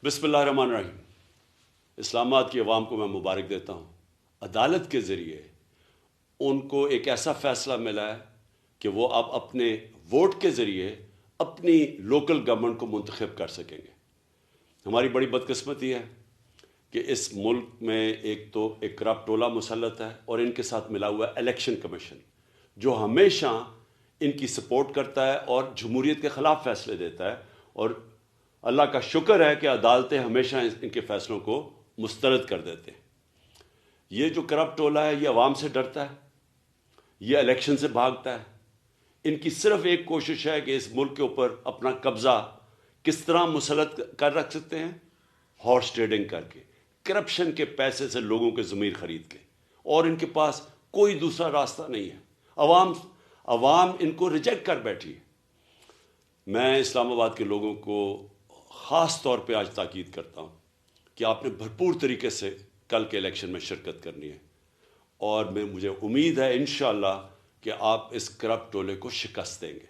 بسم اللہ الرحمن الرحیم۔ اسلام آباد کی عوام کو میں مبارک دیتا ہوں۔ عدالت کے ذریعے ان کو ایک ایسا فیصلہ ملا ہے کہ وہ اب اپنے ووٹ کے ذریعے اپنی لوکل گورنمنٹ کو منتخب کر سکیں گے۔ ہماری بڑی بدقسمتی ہے کہ اس ملک میں ایک کرپٹ ٹولہ مسلط ہے اور ان کے ساتھ ملا ہوا ہے الیکشن کمیشن، جو ہمیشہ ان کی سپورٹ کرتا ہے اور جمہوریت کے خلاف فیصلے دیتا ہے، اور اللہ کا شکر ہے کہ عدالتیں ہمیشہ ان کے فیصلوں کو مسترد کر دیتے ہیں۔ یہ جو کرپٹ ٹولہ ہے یہ عوام سے ڈرتا ہے، یہ الیکشن سے بھاگتا ہے۔ ان کی صرف ایک کوشش ہے کہ اس ملک کے اوپر اپنا قبضہ کس طرح مسلط کر رکھ سکتے ہیں، ہارس ٹریڈنگ کر کے، کرپشن کے پیسے سے لوگوں کے ضمیر خرید کے، اور ان کے پاس کوئی دوسرا راستہ نہیں ہے۔ عوام ان کو ریجیکٹ کر بیٹھی ہے۔ میں اسلام آباد کے لوگوں کو خاص طور پہ آج تاکید کرتا ہوں کہ آپ نے بھرپور طریقے سے کل کے الیکشن میں شرکت کرنی ہے، اور مجھے امید ہے انشاءاللہ کہ آپ اس کرپٹ ٹولے کو شکست دیں گے۔